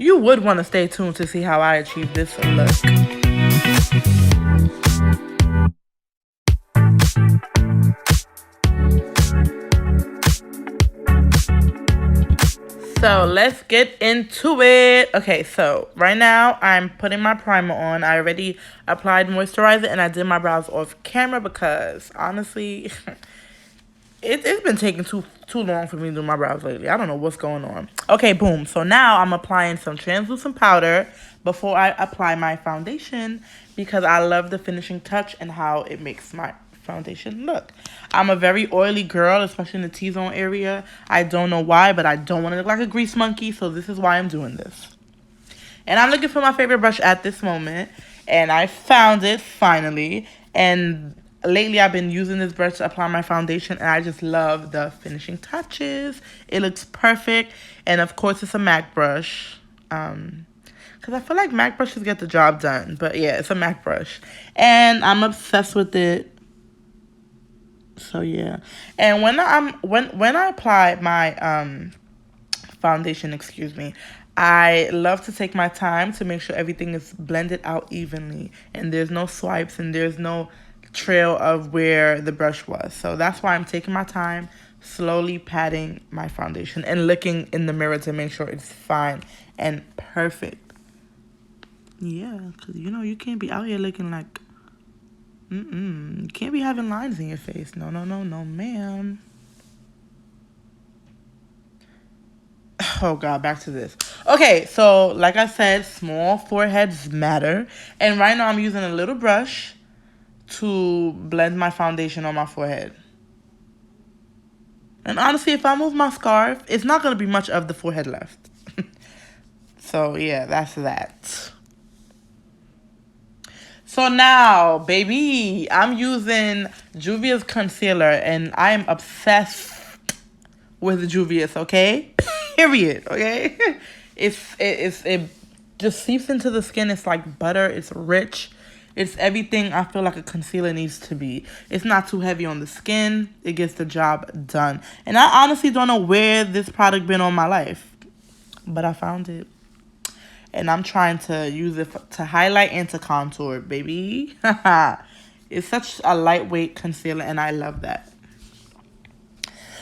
You would want to stay tuned to see how I achieve this look. So let's get into it. Okay, so right now I'm putting my primer on. I already applied moisturizer and I did my brows off camera because honestly, it's been taking too long for me to do my brows lately. I don't know what's going on. Okay, boom. So now I'm applying some translucent powder before I apply my foundation because I love the finishing touch and how it makes my foundation look. I'm a very oily girl, especially in the T-zone area. I don't know why, but I don't want to look like a grease monkey, so this is why I'm doing this. And I'm looking for my favorite brush at this moment, and I found it finally. And lately I've been using this brush to apply my foundation, and I just love the finishing touches. It looks perfect, and of course it's a MAC brush. Because I feel like MAC brushes get the job done, but yeah, it's a MAC brush. And I'm obsessed with it. So yeah, and when I apply my foundation, excuse me, I love to take my time to make sure everything is blended out evenly and there's no swipes and there's no trail of where the brush was. So that's why I'm taking my time, slowly patting my foundation and looking in the mirror to make sure it's fine and perfect. Yeah, because you can't be out here looking like you can't be having lines in your face. No, ma'am. Oh, God, back to this. Okay, so like I said, small foreheads matter. And right now I'm using a little brush to blend my foundation on my forehead. And honestly, if I move my scarf, it's not going to be much of the forehead left. So, yeah, that's that. So now, baby, I'm using Juvia's concealer, and I am obsessed with Juvia's, okay? Period, okay? It just seeps into the skin. It's like butter. It's rich. It's everything I feel like a concealer needs to be. It's not too heavy on the skin. It gets the job done. And I honestly don't know where this product been all my life, but I found it. And I'm trying to use it to highlight and to contour, baby. It's such a lightweight concealer, and I love that.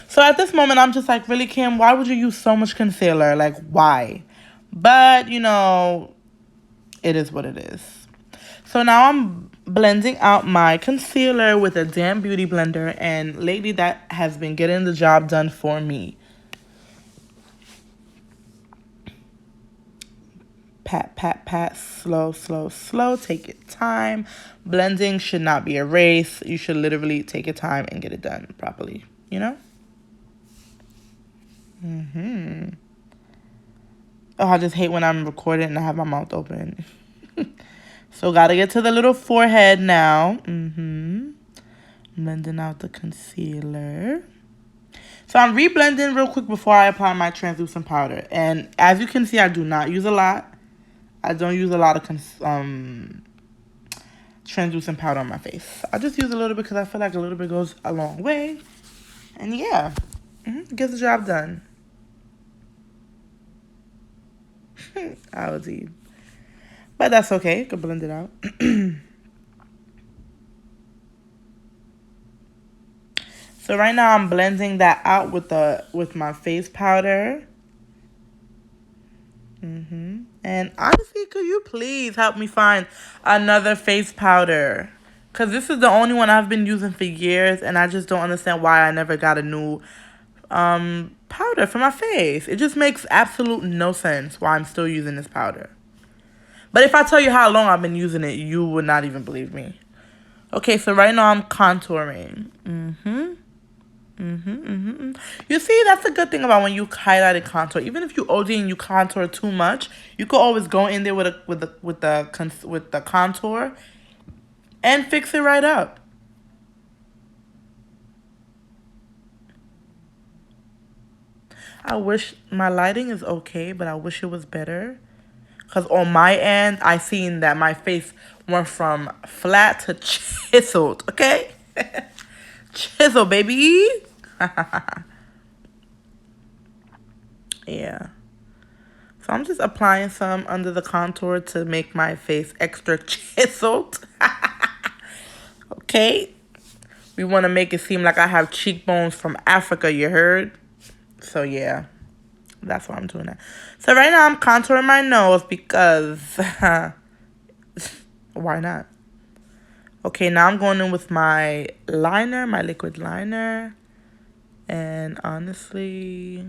So at this moment, I'm just like, really, Kim, why would you use so much concealer? Like, why? But, it is what it is. So now I'm blending out my concealer with a damn beauty blender, and lately that has been getting the job done for me. Pat, pat, pat, slow, slow, slow. Take your time. Blending should not be a race. You should literally take your time and get it done properly, Oh, I just hate when I'm recording and I have my mouth open. So, gotta get to the little forehead now. Blending out the concealer. So, I'm reblending real quick before I apply my translucent powder. And as you can see, I do not use a lot. I don't use a lot of translucent powder on my face. I just use a little bit because I feel like a little bit goes a long way. And yeah, gets the job done. I was eat. But that's okay. You can blend it out. So right now I'm blending that out with my face powder. And honestly, could you please help me find another face powder? Because this is the only one I've been using for years, and I just don't understand why I never got a new powder for my face. It just makes absolute no sense why I'm still using this powder. But if I tell you how long I've been using it, you would not even believe me. Okay, so right now I'm contouring. You see, that's a good thing about when you highlight and contour. Even if you OD and you contour too much, you could always go in there with the contour and fix it right up. I wish my lighting is okay, but I wish it was better. Because on my end, I seen that my face went from flat to chiseled, okay? Chisel, baby. Yeah. So I'm just applying some under the contour to make my face extra chiseled. Okay. We want to make it seem like I have cheekbones from Africa, you heard? So yeah, that's why I'm doing that. So right now I'm contouring my nose because why not? Okay, now I'm going in with my liner, my liquid liner. And honestly,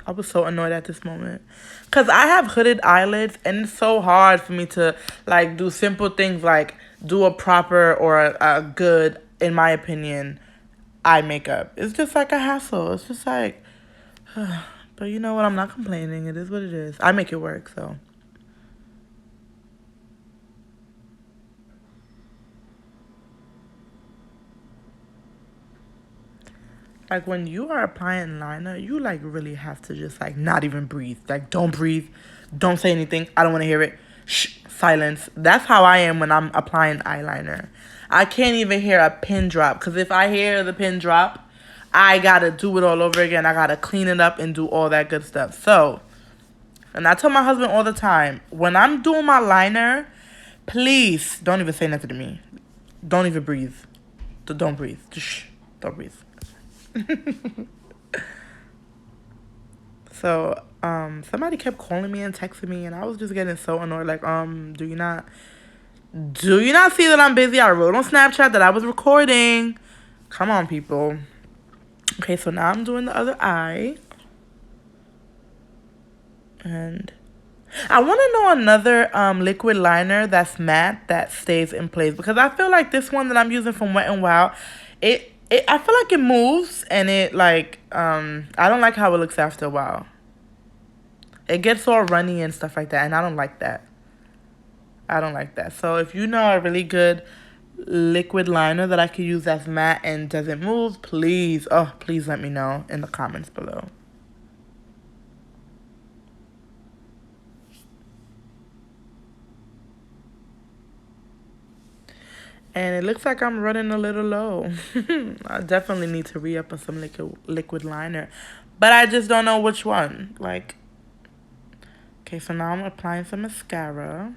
I was so annoyed at this moment. Because I have hooded eyelids and it's so hard for me to like do simple things like do a proper or a good, in my opinion, eye makeup. It's just like a hassle. It's just like, but you know what? I'm not complaining. It is what it is. I make it work, so. Like when you are applying liner, you like really have to just like not even breathe. Like don't breathe. Don't say anything. I don't want to hear it. Shh, silence. That's how I am when I'm applying eyeliner. I can't even hear a pin drop because if I hear the pin drop, I gotta do it all over again. I gotta clean it up and do all that good stuff. So, and I tell my husband all the time, when I'm doing my liner, please don't even say nothing to me. Don't even breathe. Don't breathe. Just shh. Don't breathe. So, somebody kept calling me and texting me, and I was just getting so annoyed. Like, do you not see that I'm busy? I wrote on Snapchat that I was recording. Come on, people. Okay, so now I'm doing the other eye. And I want to know another liquid liner that's matte that stays in place. Because I feel like this one that I'm using from Wet n Wild, I feel like it moves and it like, I don't like how it looks after a while. It gets all runny and stuff like that, and I don't like that. I don't like that. So if you know a really good liquid liner that I could use that's matte and doesn't move, please let me know in the comments below. And it looks like I'm running a little low. I definitely need to re-up on some liquid liner. But I just don't know which one. Like, okay, so now I'm applying some mascara.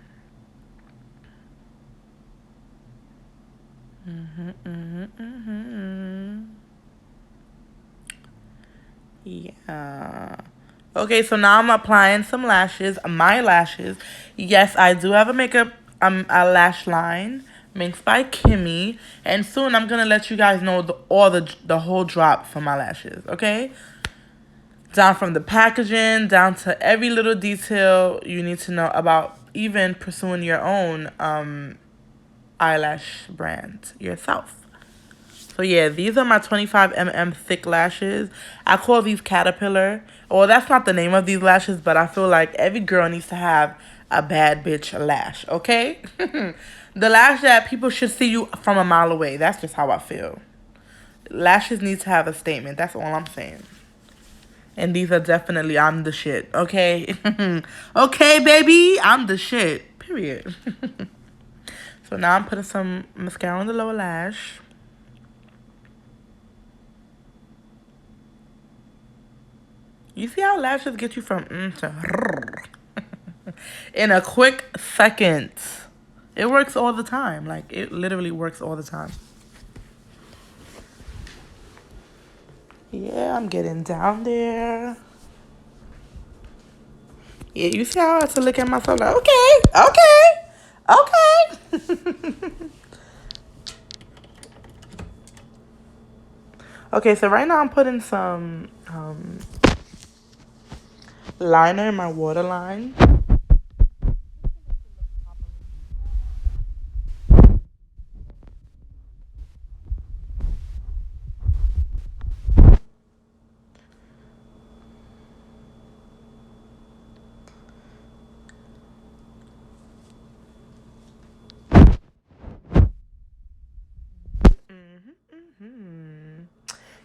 Yeah. Okay, so now I'm applying some lashes. My lashes. Yes, I do have a lash line. Minx by Kimmy. And soon I'm gonna let you guys know the whole drop for my lashes, okay? Down from the packaging, down to every little detail you need to know about even pursuing your own eyelash brand yourself. So yeah, these are my 25 mm thick lashes. I call these Caterpillar. Well, that's not the name of these lashes, but I feel like every girl needs to have a bad bitch lash, okay? The lash that people should see you from a mile away. That's just how I feel. Lashes need to have a statement. That's all I'm saying. And these are definitely, I'm the shit, okay? Okay, baby, I'm the shit, period. So now I'm putting some mascara on the lower lash. You see how lashes get you from to in a quick second. It works all the time. Like, it literally works all the time. Yeah, I'm getting down there. Yeah, you see how I have to look at myself like, okay. Okay, so right now I'm putting some liner in my waterline.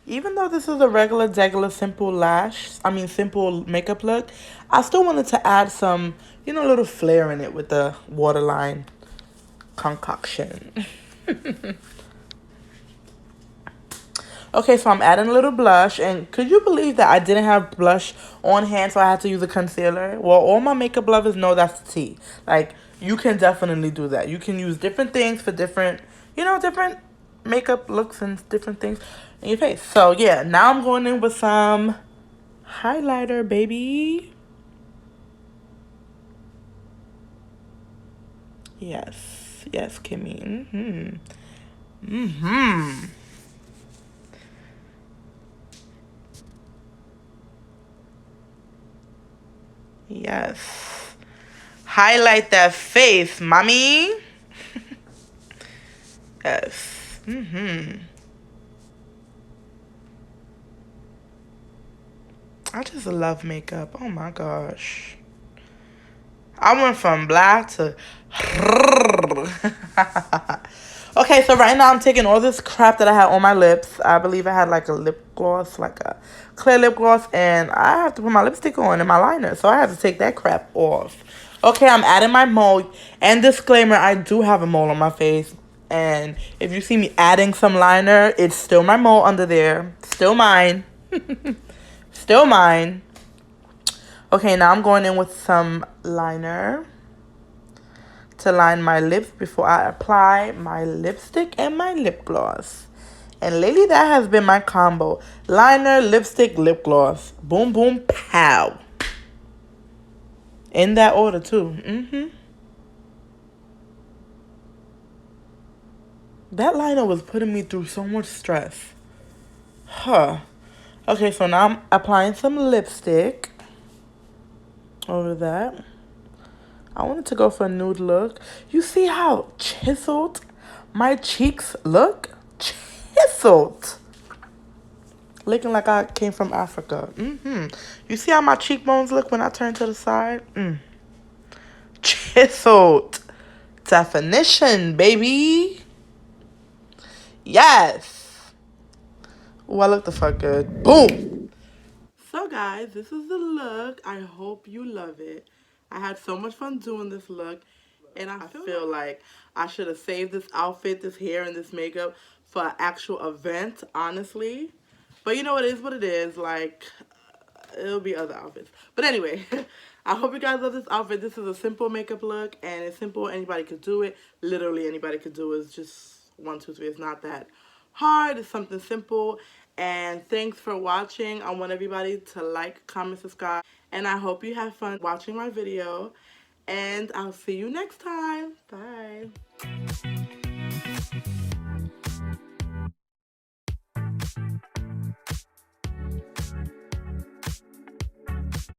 Even though this is a degular, simple makeup look, I still wanted to add some, little flair in it with the waterline concoction. Okay, so I'm adding a little blush. And could you believe that I didn't have blush on hand, so I had to use a concealer? Well, all my makeup lovers know that's the tea. Like, you can definitely do that. You can use different things for different, different makeup looks and different things in your face. So, yeah, now I'm going in with some highlighter, baby. Yes. Yes, Kimmy. Yes. Highlight that face, mommy. Yes. I just love makeup. Oh my gosh. I went from black to okay, so right now I'm taking all this crap that I had on my lips. I believe I had like a lip gloss, like a clear lip gloss, and I have to put my lipstick on and my liner, so I have to take that crap off. Okay, I'm adding my mole. And disclaimer, I do have a mole on my face. And if you see me adding some liner, it's still my mole under there. Still mine. Still mine. Okay, now I'm going in with some liner to line my lips before I apply my lipstick and my lip gloss. And lately that has been my combo. Liner, lipstick, lip gloss. Boom, boom, pow. In that order too. That liner was putting me through so much stress. Huh. Okay, so now I'm applying some lipstick over that. I wanted to go for a nude look. You see how chiseled my cheeks look? Chiseled. Looking like I came from Africa. You see how my cheekbones look when I turn to the side? Chiseled. Definition, baby. Yes. Oh, I look the fuck good. Boom. So guys, this is the look. I hope you love it. I had so much fun doing this look. And I feel like I should have saved this outfit, this hair, and this makeup for an actual event, honestly. But you know, it is what it is. Like, it'll be other outfits. But anyway, I hope you guys love this outfit. This is a simple makeup look, and it's simple. Anybody could do it. Literally anybody could do it. It's just 1, 2, 3. It's not that hard. It's something simple. And thanks for watching. I want everybody to like, comment, subscribe. And I hope you have fun watching my video. And I'll see you next time. Bye.